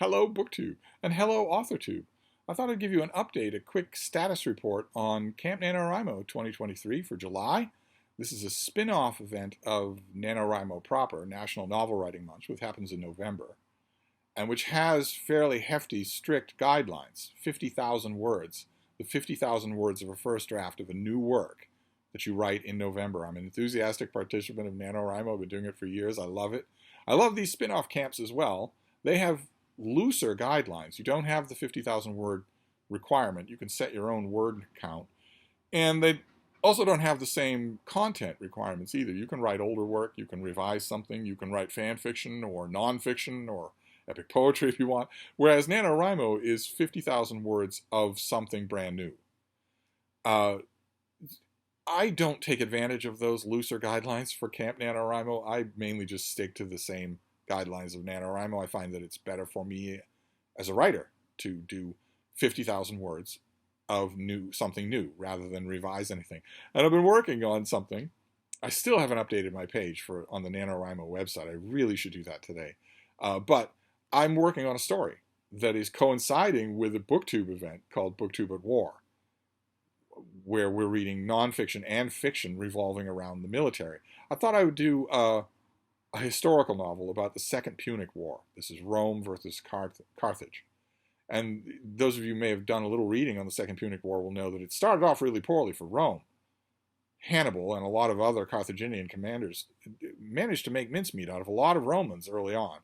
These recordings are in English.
Hello, BookTube, and hello, AuthorTube. I thought I'd give you an update, a quick status report on Camp NaNoWriMo 2023 for July. This is a spin-off event of NaNoWriMo proper, National Novel Writing Month, which happens in November, and which has fairly hefty, strict guidelines, 50,000 words, the 50,000 words of a first draft of a new work that you write in November. I'm an enthusiastic participant of NaNoWriMo. I've been doing it for years. I love it. I love these spin-off camps as well. They have looser guidelines. You don't have the 50,000 word requirement. You can set your own word count. And they also don't have the same content requirements either. You can write older work, you can revise something, you can write fan fiction or nonfiction or epic poetry if you want. Whereas NaNoWriMo is 50,000 words of something brand new. I don't take advantage of those looser guidelines for Camp NaNoWriMo. I mainly just stick to the same guidelines of NaNoWriMo. I find that it's better for me as a writer to do 50,000 words of something new rather than revise anything. And I've been working on something. I still haven't updated my page on the NaNoWriMo website. I really should do that today. But I'm working on a story that is coinciding with a BookTube event called BookTube at War, where we're reading nonfiction and fiction revolving around the military. I thought I would do a historical novel about the Second Punic War. This is Rome versus Carthage. And those of you who may have done a little reading on the Second Punic War will know that it started off really poorly for Rome. Hannibal and a lot of other Carthaginian commanders managed to make mincemeat out of a lot of Romans early on,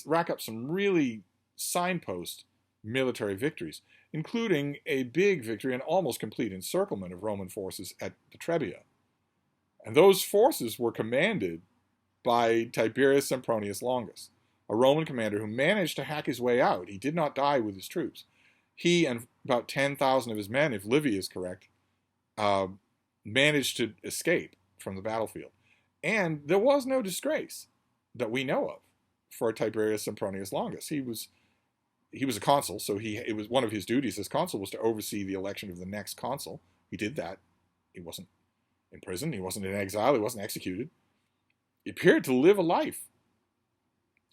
rack up some really signpost military victories, including a big victory and almost complete encirclement of Roman forces at Trebia. And those forces were commanded by Tiberius Sempronius Longus, a Roman commander who managed to hack his way out. He did not die with his troops. He and about 10,000 of his men, if Livy is correct, managed to escape from the battlefield. And there was no disgrace that we know of for Tiberius Sempronius Longus. He was a consul, so it was one of his duties as consul was to oversee the election of the next consul. He did that. He wasn't in prison. He wasn't in exile. He wasn't executed. He appeared to live a life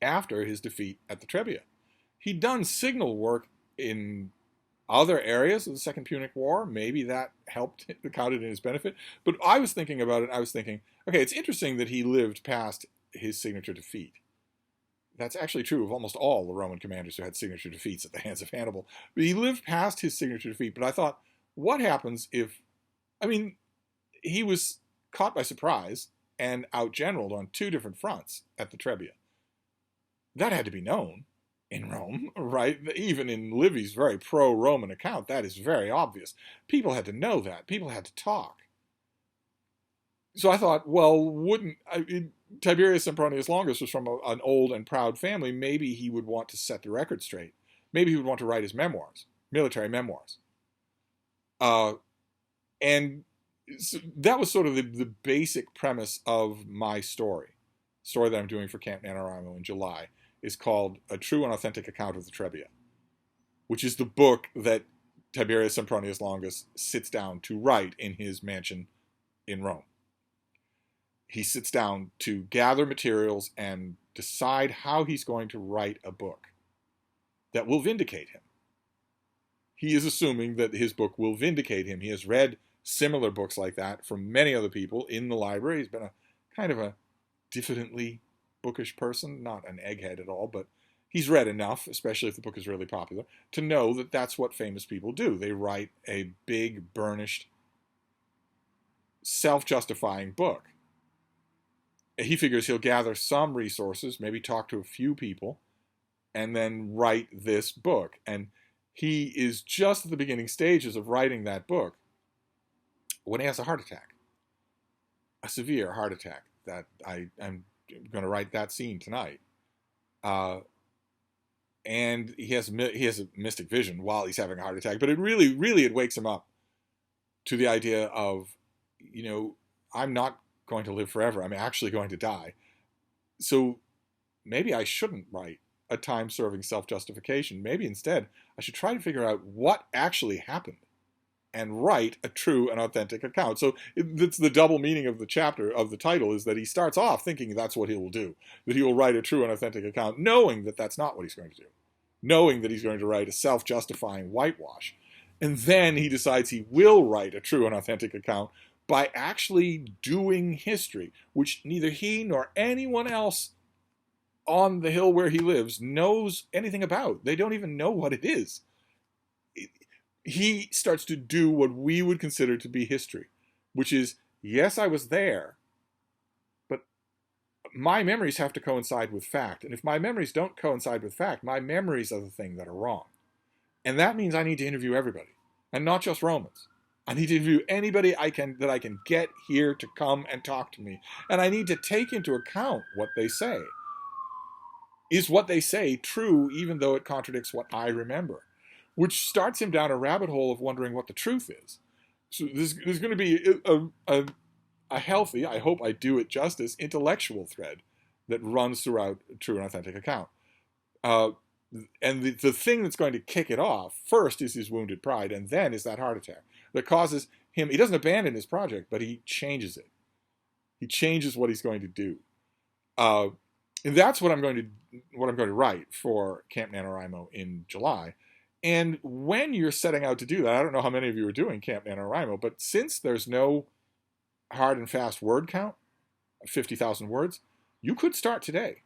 after his defeat at the Trebia. He'd done signal work in other areas of the Second Punic War. Maybe that counted in his benefit. But I was thinking about it. I was thinking, okay, it's interesting that he lived past his signature defeat. That's actually true of almost all the Roman commanders who had signature defeats at the hands of Hannibal. But he lived past his signature defeat. But I thought, what happens if, he was caught by surprise and outgeneraled on two different fronts at the Trebia. That had to be known in Rome, right? Even in Livy's very pro-Roman account, that is very obvious. People had to know that. People had to talk. So I thought, well, Tiberius Sempronius Longus was from an old and proud family. Maybe he would want to set the record straight. Maybe he would want to write his memoirs, military memoirs. And so that was sort of the basic premise of my story. The story that I'm doing for Camp NaNoWriMo in July is called A True and Authentic Account of the Trebia, which is the book that Tiberius Sempronius Longus sits down to write in his mansion in Rome. He sits down to gather materials and decide how he's going to write a book that will vindicate him. He is assuming that his book will vindicate him. He has read similar books like that from many other people in the library. He's been a kind of a diffidently bookish person, not an egghead at all, but he's read enough, especially if the book is really popular, to know that that's what famous people do. They write a big, burnished, self-justifying book. He figures he'll gather some resources, maybe talk to a few people, and then write this book. And he is just at the beginning stages of writing that book when he has a heart attack, a severe heart attack. That I'm going to write that scene tonight. And he has a mystic vision while he's having a heart attack, but it really wakes him up to the idea of, I'm not going to live forever. I'm actually going to die. So maybe I shouldn't write a time-serving self-justification. Maybe instead I should try to figure out what actually happened and write a true and authentic account. So it's the double meaning of the chapter, of the title, is that he starts off thinking that's what he will do, that he will write a true and authentic account, knowing that that's not what he's going to do. knowing that he's going to write a self-justifying whitewash. And then he decides he will write a true and authentic account by actually doing history, which neither he nor anyone else on the hill where he lives knows anything about. They don't even know what it is. He starts to do what we would consider to be history, which is, yes, I was there, but my memories have to coincide with fact. And if my memories don't coincide with fact, my memories are the thing that are wrong. And that means I need to interview everybody, and not just Romans. I need to interview anybody that I can get here to come and talk to me. And I need to take into account what they say. Is what they say true, even though it contradicts what I remember? Which starts him down a rabbit hole of wondering what the truth is. So there's going to be a healthy, I hope I do it justice, intellectual thread that runs throughout a true and authentic account. And the thing that's going to kick it off first is his wounded pride, and then is that heart attack that causes him, he doesn't abandon his project, but he changes it. He changes what he's going to do. And that's what I'm going to write for Camp NaNoWriMo in July. And when you're setting out to do that, I don't know how many of you are doing Camp NaNoWriMo, but since there's no hard and fast word count, 50,000 words, you could start today,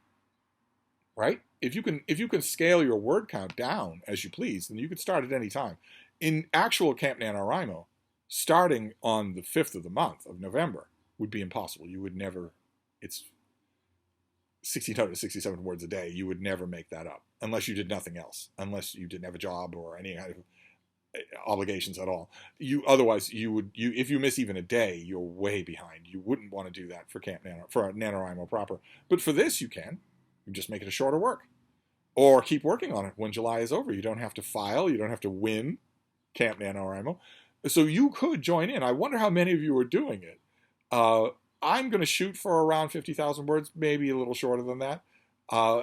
right? If you can scale your word count down as you please, then you could start at any time. In actual Camp NaNoWriMo, starting on the 5th of the month of November would be impossible. You would never, it's 1,667 words a day. You would never make that up unless you did nothing else, unless you didn't have a job or any kind of obligations at all. Otherwise, if you miss even a day, you're way behind. You wouldn't want to do that for NaNoWriMo proper. But for this, you can. You just make it a shorter work. Or keep working on it when July is over. You don't have to file. You don't have to win Camp NaNoWriMo. So you could join in. I wonder how many of you are doing it. I'm going to shoot for around 50,000 words, maybe a little shorter than that.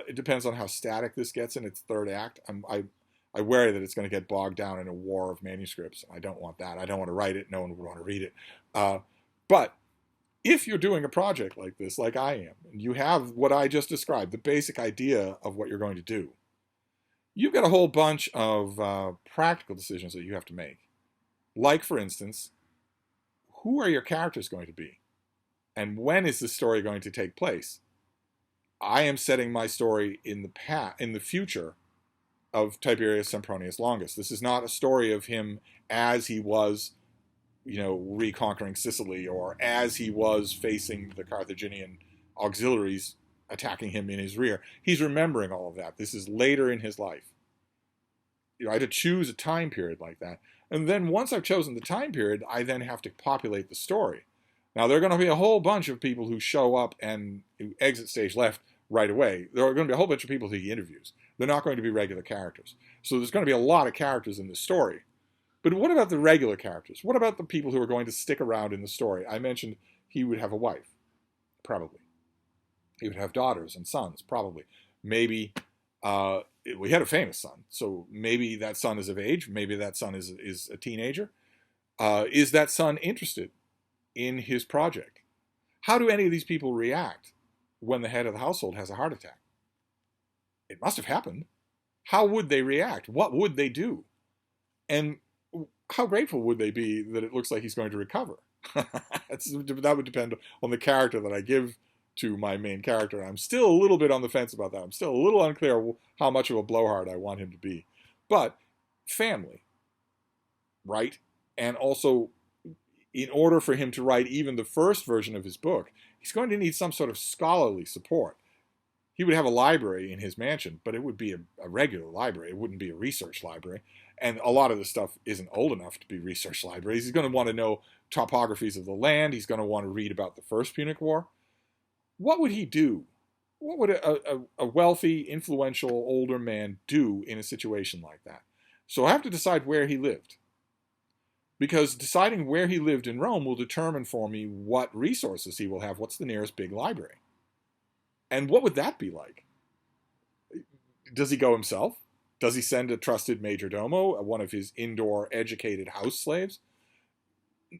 It depends on how static this gets in its third act. I worry that it's going to get bogged down in a war of manuscripts. I don't want that. I don't want to write it. No one would want to read it. But if you're doing a project like this, like I am, and you have what I just described, the basic idea of what you're going to do, you've got a whole bunch of practical decisions that you have to make. Like, for instance, who are your characters going to be? And when is the story going to take place? I am setting my story in the future of Tiberius Sempronius Longus. This is not a story of him as he was, reconquering Sicily, or as he was facing the Carthaginian auxiliaries attacking him in his rear. He's remembering all of that. This is later in his life. I had to choose a time period like that. And then once I've chosen the time period, I then have to populate the story. Now, there are going to be a whole bunch of people who show up and who exit stage left right away. There are going to be a whole bunch of people who he interviews. They're not going to be regular characters. So there's going to be a lot of characters in this story. But what about the regular characters? What about the people who are going to stick around in the story? I mentioned he would have a wife, probably. He would have daughters and sons, probably. Maybe we had a famous son, so maybe that son is of age. Maybe that son is a teenager. Is that son interested in his project? How do any of these people react when the head of the household has a heart attack? It must have happened. How would they react? What would they do? And how grateful would they be that it looks like he's going to recover? That would depend on the character that I give to my main character. I'm still a little bit on the fence about that. I'm still a little unclear how much of a blowhard I want him to be. But family, right? And also, in order for him to write even the first version of his book, he's going to need some sort of scholarly support. He would have a library in his mansion, but it would be a regular library. It wouldn't be a research library. And a lot of the stuff isn't old enough to be research libraries. He's going to want to know topographies of the land. He's going to want to read about the First Punic War. What would he do? What would a wealthy, influential, older man do in a situation like that? So I have to decide where he lived. Because deciding where he lived in Rome will determine for me what resources he will have. What's the nearest big library? And what would that be like? Does he go himself? Does he send a trusted majordomo, one of his indoor educated house slaves?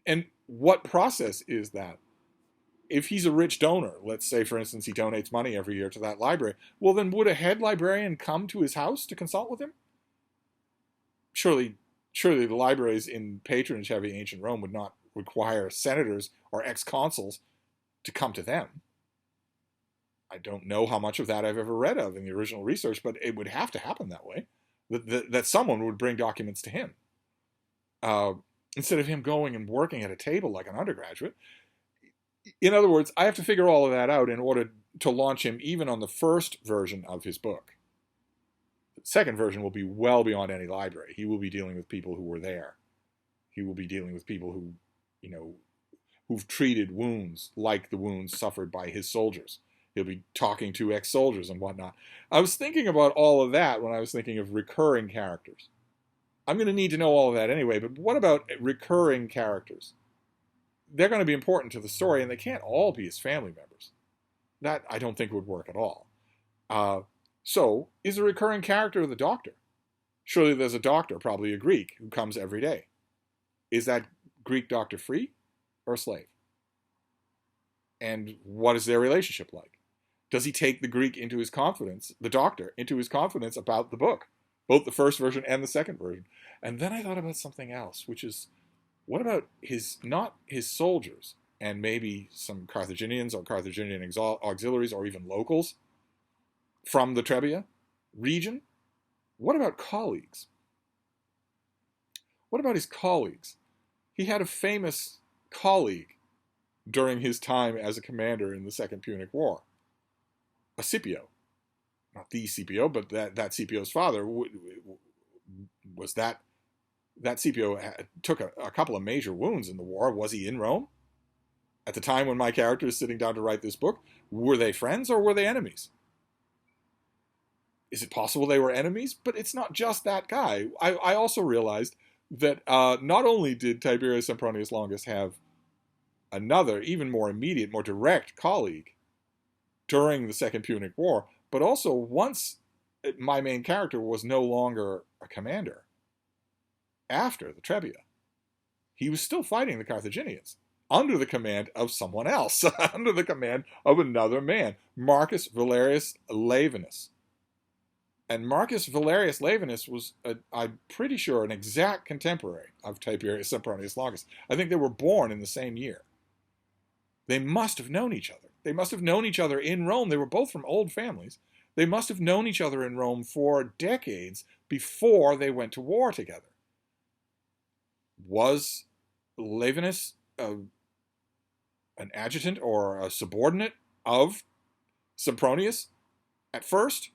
And what process is that? if he's a rich donor, let's say, for instance, he donates money every year to that library, well, then would a head librarian come to his house to consult with him? Surely the libraries in patronage-heavy ancient Rome would not require senators or ex-consuls to come to them. I don't know how much of that I've ever read of in the original research, but it would have to happen that way, that someone would bring documents to him. Instead of him going and working at a table like an undergraduate. In other words, I have to figure all of that out in order to launch him even on the first version of his book. The second version will be well beyond any library. He will be dealing with people who were there. He will be dealing with people who, who've treated wounds like the wounds suffered by his soldiers. He'll be talking to ex-soldiers and whatnot. I was thinking about all of that when I was thinking of recurring characters. I'm going to need to know all of that anyway, but what about recurring characters? They're going to be important to the story, and they can't all be his family members. That, I don't think, would work at all. So, is a recurring character the doctor? Surely there's a doctor, probably a Greek, who comes every day. Is that Greek doctor free or a slave? And what is their relationship like? Does he take the Greek into his confidence, the doctor, into his confidence about the book? Both the first version and the second version. And then I thought about something else, which is, what about not his soldiers, and maybe some Carthaginians or Carthaginian auxiliaries or even locals from the Trebia region? What about colleagues? What about his colleagues? He had a famous colleague during his time as a commander in the Second Punic War, a Scipio. Not the Scipio, but that Scipio's father was that Scipio took a couple of major wounds in the war. Was he in Rome at the time when my character is sitting down to write this book? Were they friends or were they enemies? Is it possible they were enemies? But it's not just that guy. I also realized that not only did Tiberius Sempronius Longus have another, even more immediate, more direct colleague during the Second Punic War, but also once my main character was no longer a commander, after the Trebia, he was still fighting the Carthaginians under the command of someone else, under the command of another man, Marcus Valerius Laevinus. And Marcus Valerius Laevinus was, I'm pretty sure, an exact contemporary of Tiberius Sempronius Longus. I think they were born in the same year. They must have known each other. They must have known each other in Rome. They were both from old families. They must have known each other in Rome for decades before they went to war together. Was Laevinus an adjutant or a subordinate of Sempronius at first?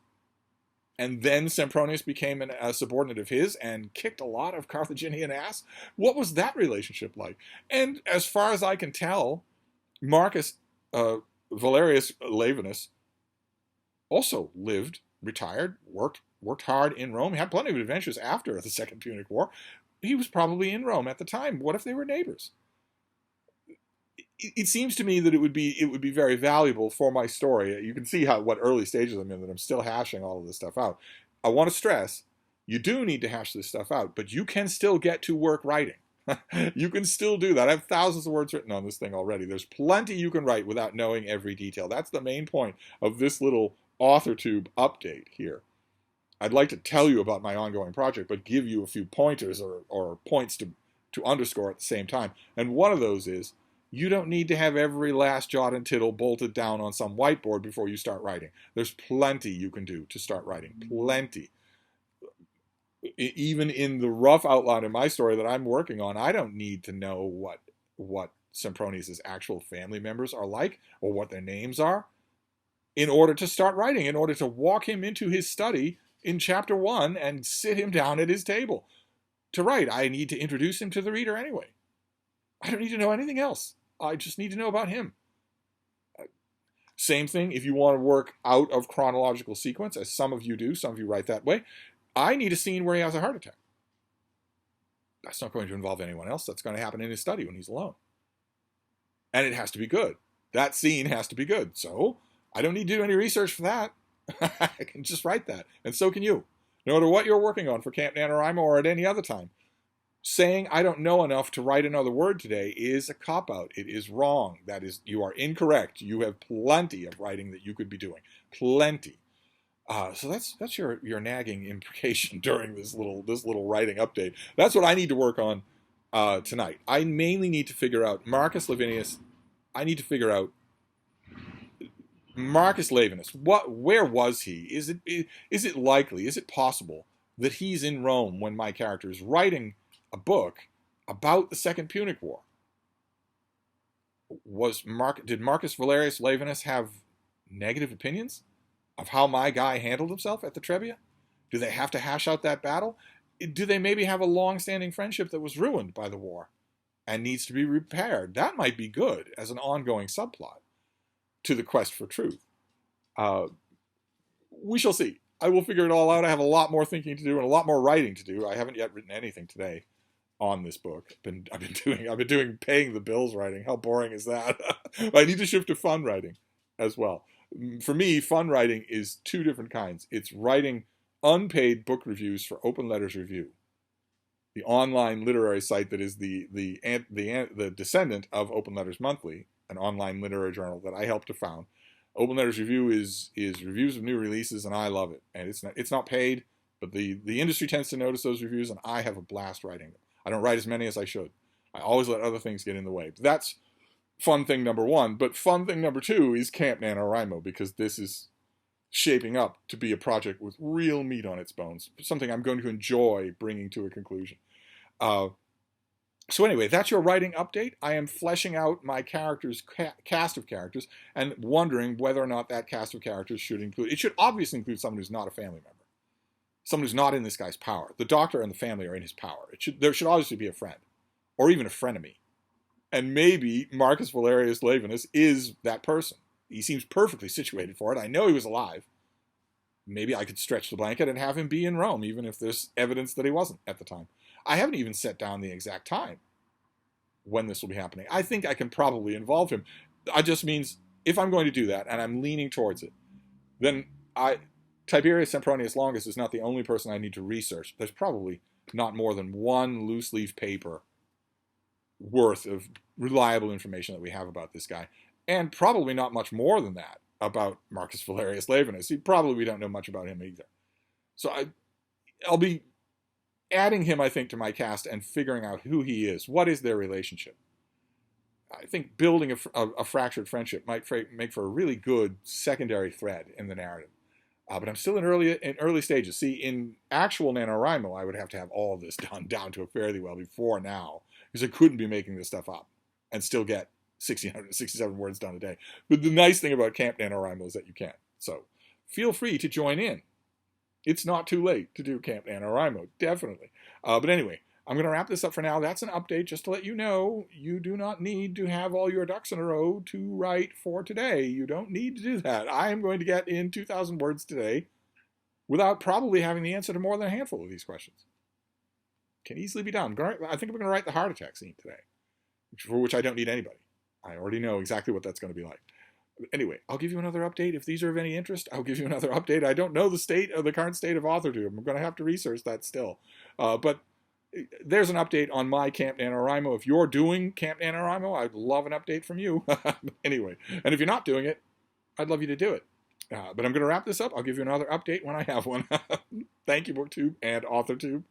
And then Sempronius became a subordinate of his and kicked a lot of Carthaginian ass? What was that relationship like? And as far as I can tell, Marcus Valerius Laevinus also lived, retired, worked hard in Rome. He had plenty of adventures after the Second Punic War. He was probably in Rome at the time. What if they were neighbors? It seems to me that it would be very valuable for my story. You can see what early stages I'm in, that I'm still hashing all of this stuff out. I want to stress, you do need to hash this stuff out, but you can still get to work writing. You can still do that. I have thousands of words written on this thing already. There's plenty you can write without knowing every detail. That's the main point of this little AuthorTube update here. I'd like to tell you about my ongoing project, but give you a few pointers or points to underscore at the same time. And one of those is, you don't need to have every last jot and tittle bolted down on some whiteboard before you start writing. There's plenty you can do to start writing. Plenty. Even in the rough outline of my story that I'm working on, I don't need to know what Sempronius' actual family members are like or what their names are in order to start writing, in order to walk him into his study in chapter 1 and sit him down at his table to write. I need to introduce him to the reader anyway. I don't need to know anything else. I just need to know about him. Same thing if you want to work out of chronological sequence, as some of you do. Some of you write that way. I need a scene where he has a heart attack. That's not going to involve anyone else. That's going to happen in his study when he's alone. And it has to be good. That scene has to be good. So I don't need to do any research for that. I can just write that. And so can you. No matter what you're working on for Camp NaNoWriMo or at any other time, Saying I don't know enough to write another word today is a cop-out. It is wrong. That is, you are incorrect. You have plenty of writing that you could be doing. Plenty. So that's your nagging imprecation during this little writing update. That's what I need to work on tonight. I mainly need to figure out Marcus Lavinius. I need to figure out Marcus Lavinus. Where was he? Is it likely? Is it possible that he's in Rome when my character is writing a book about the Second Punic War? Did Marcus Valerius Lavinus have negative opinions of how my guy handled himself at the Trebia? Do they have to hash out that battle? Do they maybe have a long-standing friendship that was ruined by the war and needs to be repaired? That might be good as an ongoing subplot to the quest for truth. We shall see. I will figure it all out. I have a lot more thinking to do and a lot more writing to do. I haven't yet written anything today on this book. I've been doing paying the bills writing. How boring is that? I need to shift to fun writing as well. For me, fun writing is two different kinds. It's writing unpaid book reviews for Open Letters Review, the online literary site that is the descendant of Open Letters Monthly, an online literary journal that I helped to found. Open Letters Review is reviews of new releases, and I love it. And it's not paid, but the industry tends to notice those reviews, and I have a blast writing them. I don't write as many as I should. I always let other things get in the way. That's fun thing number one. But fun thing number two is Camp NaNoWriMo, because this is shaping up to be a project with real meat on its bones, something I'm going to enjoy bringing to a conclusion. So anyway, that's your writing update. I am fleshing out my character's cast of characters and wondering whether or not that cast of characters should include, it should obviously include someone who's not a family member. Someone who's not in this guy's power. The doctor and the family are in his power. There should obviously be a friend, or even a frenemy. And maybe Marcus Valerius Lavinus is that person. He seems perfectly situated for it. I know he was alive. Maybe I could stretch the blanket and have him be in Rome, even if there's evidence that he wasn't at the time. I haven't even set down the exact time when this will be happening. I think I can probably involve him. It just means if I'm going to do that, and I'm leaning towards it, then Tiberius Sempronius Longus is not the only person I need to research. There's probably not more than one loose leaf paper worth of reliable information that we have about this guy, and probably not much more than that about Marcus Valerius Lavinus. We don't know much about him either. So I'll be adding him, I think, to my cast and figuring out who he is. What is their relationship? I think building a fractured friendship might make for a really good secondary thread in the narrative. But I'm still in early stages. See, in actual NaNoWriMo, I would have to have all of this done down to a fairly well before now, because I couldn't be making this stuff up and still get 1,667 words done a day. But the nice thing about Camp NaNoWriMo is that you can. So feel free to join in. It's not too late to do Camp NaNoWriMo, definitely. But anyway, I'm going to wrap this up for now. That's an update just to let you know you do not need to have all your ducks in a row to write for today. You don't need to do that. I am going to get in 2,000 words today without probably having the answer to more than a handful of these questions. Can easily be done. I think I'm going to write the heart attack scene today, for which I don't need anybody. I already know exactly what that's going to be like. Anyway, I'll give you another update. If these are of any interest, I'll give you another update. I don't know the current state of AuthorTube. I'm going to have to research that still. But there's an update on my Camp NaNoWriMo. If you're doing Camp NaNoWriMo, I'd love an update from you. Anyway, and if you're not doing it, I'd love you to do it. But I'm going to wrap this up. I'll give you another update when I have one. Thank you, BookTube and AuthorTube.